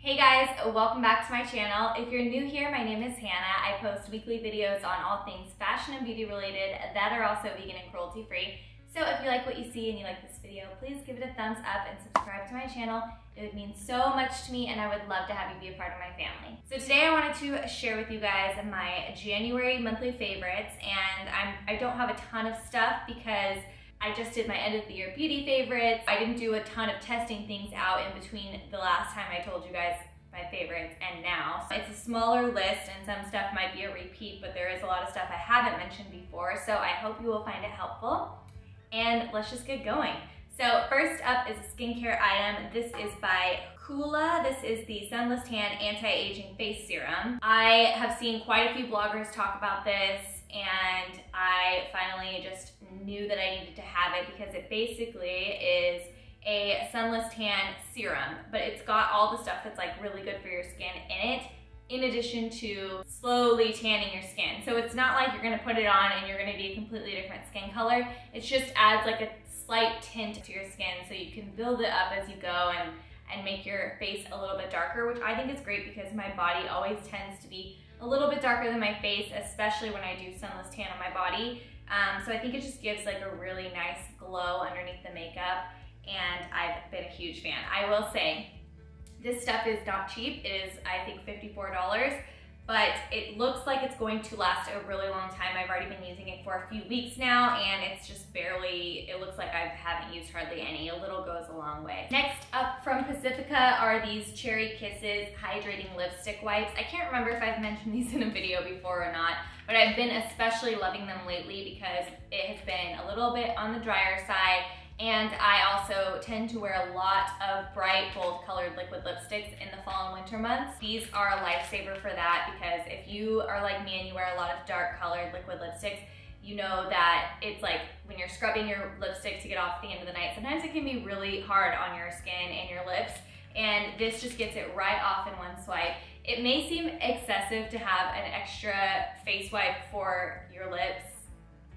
Hey guys, welcome back to my channel. If you're new here, my name is Hannah. I post weekly videos on all things fashion and beauty related that are also vegan and cruelty free. So if you like what you see and you like this video, please give it a thumbs up and subscribe to my channel. It would mean so much to me and I would love to have you be a part of my family. So today I wanted to share with you guys my January monthly favorites, and I don't have a ton of stuff because I just did my end of the year beauty favorites. I didn't do a ton of testing things out in between the last time I told you guys my favorites and now. So it's a smaller list and some stuff might be a repeat, but there is a lot of stuff I haven't mentioned before, so I hope you will find it helpful. And let's just get going. So first up is a skincare item. This is by Coola. This is the Sunless Tan Anti-Aging Face Serum. I have seen quite a few bloggers talk about this, and I finally just knew that I needed to have it because it basically is a sunless tan serum, but it's got all the stuff that's like really good for your skin in it, in addition to slowly tanning your skin. So it's not like you're gonna put it on and you're gonna be a completely different skin color. It just adds like a slight tint to your skin so you can build it up as you go and make your face a little bit darker, which I think is great because my body always tends to be a little bit darker than my face, especially when I do sunless tan on my body. So I think it just gives like a really nice glow underneath the makeup, and I've been a huge fan. I will say, this stuff is not cheap. It is, I think, $54, but it looks like it's going to last a really long time. I've already been using it for a few weeks now, and it's just barely, it looks like I haven't used hardly any. A little goes a long way. Next up from Pacifica are these Cherry Kisses Hydrating Lipstick Wipes. I can't remember if I've mentioned these in a video before or not, but I've been especially loving them lately because it has been a little bit on the drier side, and I also tend to wear a lot of bright, bold colored liquid lipsticks in the fall and winter months. These are a lifesaver for that because if you are like me and you wear a lot of dark colored liquid lipsticks, you know that it's like when you're scrubbing your lipstick to get off at the end of the night, sometimes it can be really hard on your skin and your lips, and this just gets it right off in one swipe. It may seem excessive to have an extra face wipe for your lips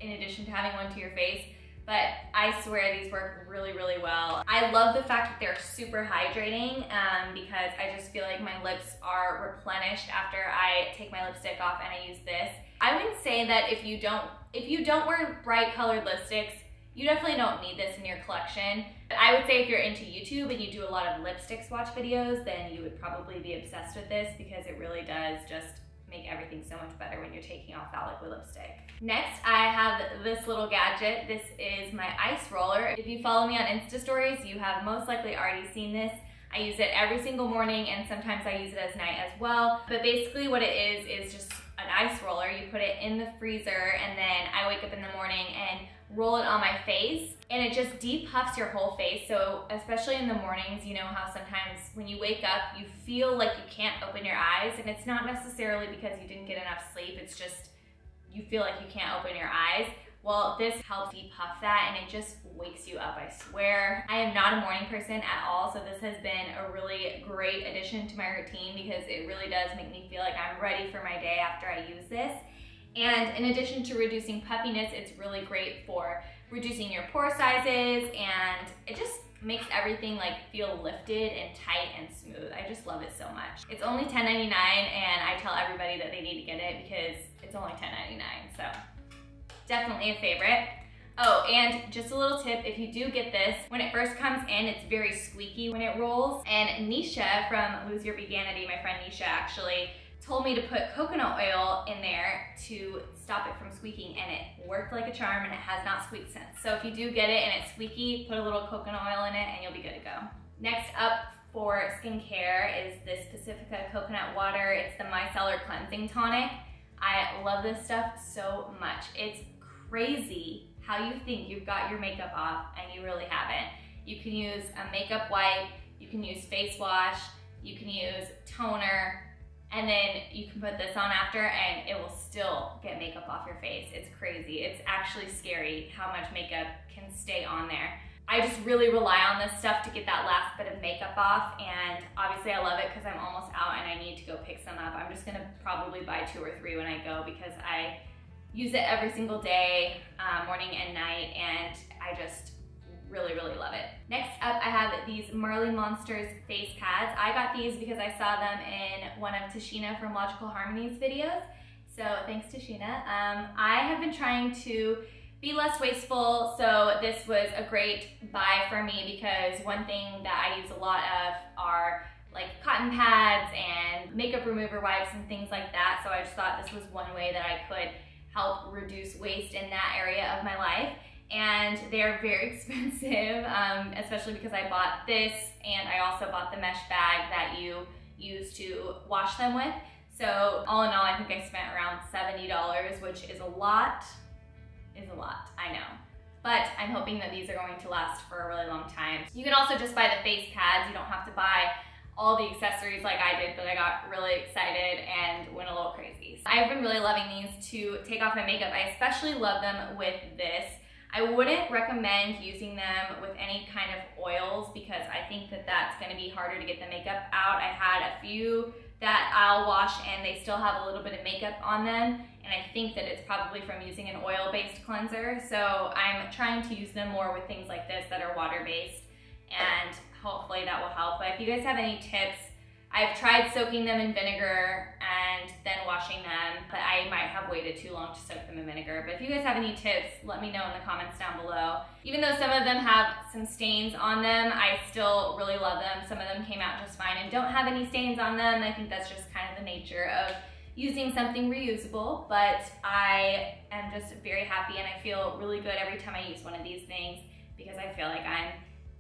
in addition to having one to your face, but I swear these work really, really well. I love the fact that they're super hydrating because I just feel like my lips are replenished after I take my lipstick off and I use this. I would say that if you don't wear bright colored lipsticks, you definitely don't need this in your collection. But I would say if you're into YouTube and you do a lot of lipstick swatch videos, then you would probably be obsessed with this because it really does just make everything so much better when you're taking off that liquid lipstick. Next, I have this little gadget. This is my ice roller. If you follow me on Insta stories, you have most likely already seen this. I use it every single morning, and sometimes I use it as night as well. But basically what it is just an ice roller. You put it in the freezer, and then I wake up in the morning and roll it on my face, and it just depuffs your whole face. So especially in the mornings, you know how sometimes when you wake up, you feel like you can't open your eyes, and it's not necessarily because you didn't get enough sleep, it's just you feel like you can't open your eyes. Well, this helps depuff that, and it just wakes you up, I swear. I am not a morning person at all, so this has been a really great addition to my routine because it really does make me feel like I'm ready for my day after I use this. And in addition to reducing puffiness, it's really great for reducing your pore sizes, and it just makes everything like feel lifted and tight and smooth. I just love it so much. It's only $10.99, and I tell everybody that they need to get it because it's only $10.99, so definitely a favorite. Oh, and just a little tip, if you do get this, when it first comes in, it's very squeaky when it rolls, and Nisha from Lose Your Veganity, my friend Nisha actually, told me to put coconut oil in there to stop it from squeaking, and it worked like a charm, and it has not squeaked since. So if you do get it and it's squeaky, put a little coconut oil in it and you'll be good to go. Next up for skincare is this Pacifica coconut water. It's the Micellar cleansing tonic. I love this stuff so much. It's crazy how you think you've got your makeup off and you really haven't. You can use a makeup wipe, you can use face wash, you can use toner, and then you can put this on after and it will still get makeup off your face. It's crazy. It's actually scary how much makeup can stay on there. I just really rely on this stuff to get that last bit of makeup off, and obviously I love it because I'm almost out and I need to go pick some up. I'm just gonna probably buy 2 or 3 when I go because I use it every single day, morning and night, and I just really, really love it. Next up, I have these Merlyn Monsters face pads. I got these because I saw them in one of Tashina from Logical Harmony's videos. So thanks, Tashina. I have been trying to be less wasteful, so this was a great buy for me because one thing that I use a lot of are like cotton pads and makeup remover wipes and things like that. So I just thought this was one way that I could help reduce waste in that area of my life. And they're very expensive, especially because I bought this and I also bought the mesh bag that you use to wash them with. So all in all, I think I spent around $70, which is a lot, I know. But I'm hoping that these are going to last for a really long time. You can also just buy the face pads. You don't have to buy all the accessories like I did, but I got really excited and went a little crazy. So I've been really loving these to take off my makeup. I especially love them with this. I wouldn't recommend using them with any kind of oils because I think that that's gonna be harder to get the makeup out. I had a few that I'll wash and they still have a little bit of makeup on them, and I think that it's probably from using an oil-based cleanser. So I'm trying to use them more with things like this that are water-based, and hopefully that will help. But if you guys have any tips, I've tried soaking them in vinegar and then washing them, but I might have waited too long to soak them in vinegar. But if you guys have any tips, let me know in the comments down below. Even though some of them have some stains on them, I still really love them. Some of them came out just fine and don't have any stains on them. I think that's just kind of the nature of using something reusable, but I am just very happy and I feel really good every time I use one of these things because I feel like I'm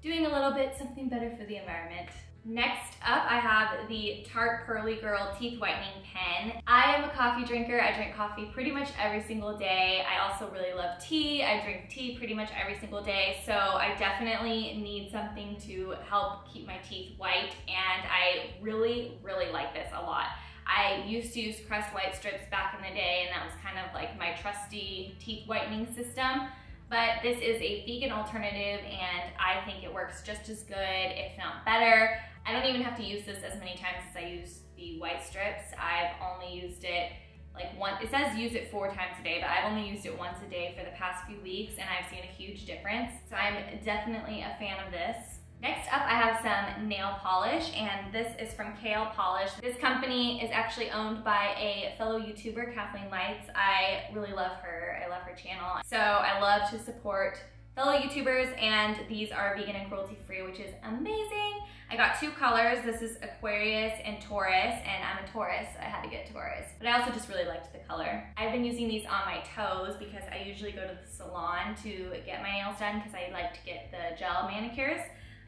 doing a little bit something better for the environment. Next up, I have the Tarte Pearly Girl Teeth Whitening Pen. I am a coffee drinker. I drink coffee pretty much every single day. I also really love tea. I drink tea pretty much every single day, so I definitely need something to help keep my teeth white, and I really, really like this a lot. I used to use Crest White Strips back in the day, and that was kind of like my trusty teeth whitening system. But this is a vegan alternative and I think it works just as good, if not better. I don't even have to use this as many times as I use the white strips. I've only used it like once. It says use it 4 times a day, but I've only used it once a day for the past few weeks and I've seen a huge difference. So I'm definitely a fan of this. Next up, I have some nail polish, and this is from KL Polish. This company is actually owned by a fellow YouTuber, Kathleen Lights. I really love her. I love her channel. So I love to support fellow YouTubers, and these are vegan and cruelty-free, which is amazing. I got 2 colors. This is Aquarius and Taurus, and I'm a Taurus, so I had to get Taurus. But I also just really liked the color. I've been using these on my toes because I usually go to the salon to get my nails done because I like to get the gel manicures.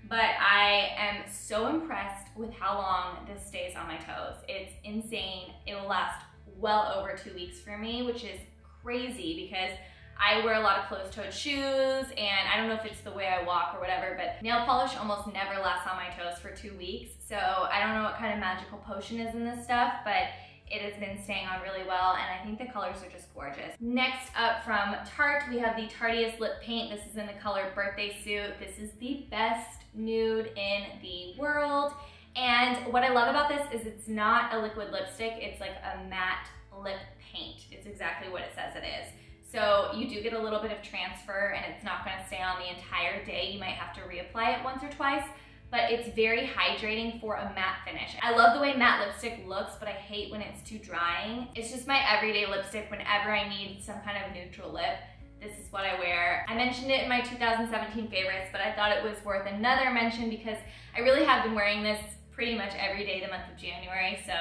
But I am so impressed with how long this stays on my toes. It's insane. It will last well over 2 weeks for me, which is crazy because I wear a lot of closed-toed shoes, and I don't know if it's the way I walk or whatever, but nail polish almost never lasts on my toes for 2 weeks. So I don't know what kind of magical potion is in this stuff, but it has been staying on really well, and I think the colors are just gorgeous. Next up from Tarte, we have the Diaz Lip Paint. This is in the color Birthday Suit. This is the best nude in the world. And what I love about this is it's not a liquid lipstick, it's like a matte lip paint. It's exactly what it says it is. So you do get a little bit of transfer and it's not gonna stay on the entire day. You might have to reapply it once or twice, but it's very hydrating for a matte finish. I love the way matte lipstick looks, but I hate when it's too drying. It's just my everyday lipstick whenever I need some kind of neutral lip. This is what I wear. I mentioned it in my 2017 favorites, but I thought it was worth another mention because I really have been wearing this pretty much every day the month of January, so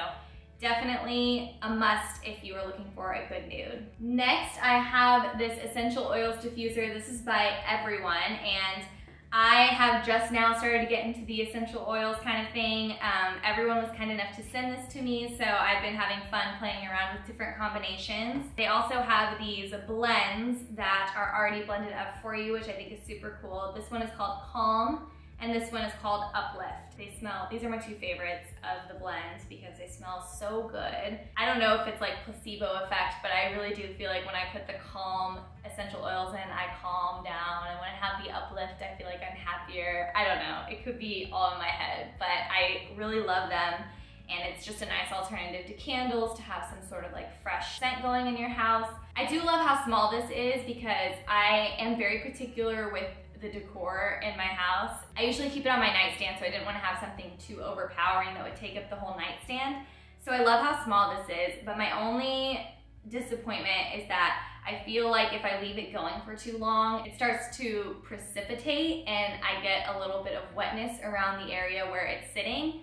definitely a must if you are looking for a good nude. Next, I have this Essential Oils Diffuser. This is by Everyone, and I have just now started to get into the essential oils kind of thing. Everyone was kind enough to send this to me, so I've been having fun playing around with different combinations. They also have these blends that are already blended up for you, which I think is super cool. This one is called Calm, and this one is called Uplift. These are my 2 favorites of the blends because they smell so good. I don't know if it's like placebo effect, but I really do feel like when I put the Calm essential oils in, I calm down, and when I have the Uplift, I feel like I'm happier. I don't know, it could be all in my head, but I really love them, and it's just a nice alternative to candles to have some sort of like fresh scent going in your house. I do love how small this is because I am very particular with the decor in my house. I usually keep it on my nightstand, so I didn't want to have something too overpowering that would take up the whole nightstand. So I love how small this is, but my only disappointment is that I feel like if I leave it going for too long, it starts to precipitate and I get a little bit of wetness around the area where it's sitting.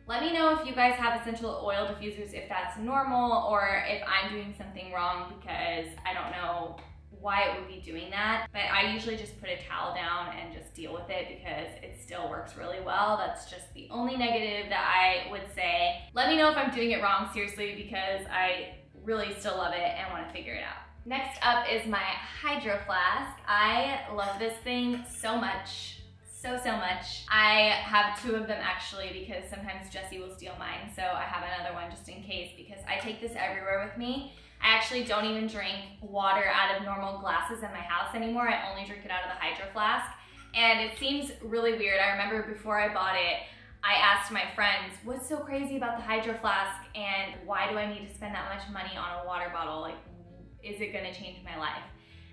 Let me know if you guys have essential oil diffusers, if that's normal, or if I'm doing something wrong, because I don't know why it would be doing that. But I usually just put a towel down and just deal with it because it still works really well. That's just the only negative that I would say. Let me know if I'm doing it wrong, seriously, because I really still love it and want to figure it out. Next up is my Hydro Flask. I love this thing so much. So much. I have two of them actually because sometimes Jesse will steal mine, so I have another one just in case because I take this everywhere with me. I actually don't even drink water out of normal glasses in my house anymore. I only drink it out of the Hydro Flask, and it seems really weird. I remember before I bought it, I asked my friends, what's so crazy about the Hydro Flask and why do I need to spend that much money on a water bottle? Like, is it gonna change my life?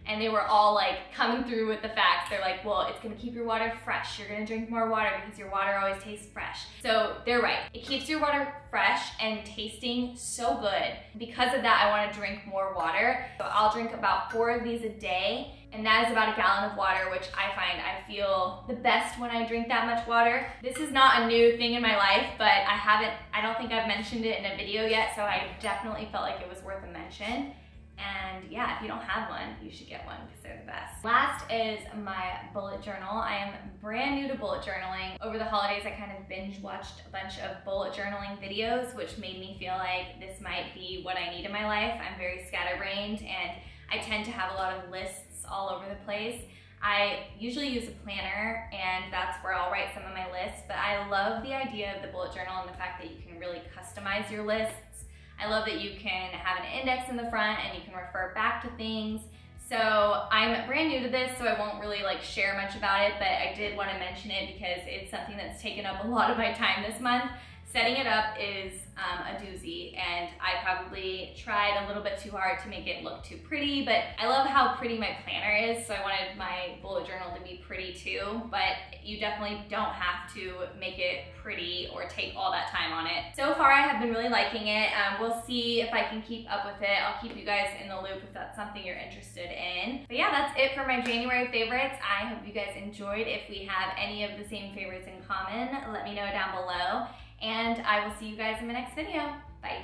And they were all like coming through with the facts. They're like, well, it's gonna keep your water fresh. You're gonna drink more water because your water always tastes fresh. So they're right. It keeps your water fresh and tasting so good. Because of that, I wanna drink more water. So I'll drink about 4 of these a day, and that is about a gallon of water, which I find I feel the best when I drink that much water. This is not a new thing in my life, but I don't think I've mentioned it in a video yet, so I definitely felt like it was worth a mention. And yeah, if you don't have one, you should get one because they're the best. Last is my bullet journal. I am brand new to bullet journaling. Over the holidays, I kind of binge watched a bunch of bullet journaling videos, which made me feel like this might be what I need in my life. I'm very scatterbrained and I tend to have a lot of lists all over the place. I usually use a planner and that's where I'll write some of my lists, but I love the idea of the bullet journal and the fact that you can really customize your lists. I love that you can have an index in the front and you can refer back to things. So I'm brand new to this, so I won't really like share much about it, but I did want to mention it because it's something that's taken up a lot of my time this month. Setting it up is a doozy, and I probably tried a little bit too hard to make it look too pretty, but I love how pretty my planner is, so I wanted my bullet journal to be pretty too, but you definitely don't have to make it pretty or take all that time on it. So far, I have been really liking it. We'll see if I can keep up with it. I'll keep you guys in the loop if that's something you're interested in. But yeah, that's it for my January favorites. I hope you guys enjoyed. If we have any of the same favorites in common, let me know down below. And I will see you guys in my next video. Bye.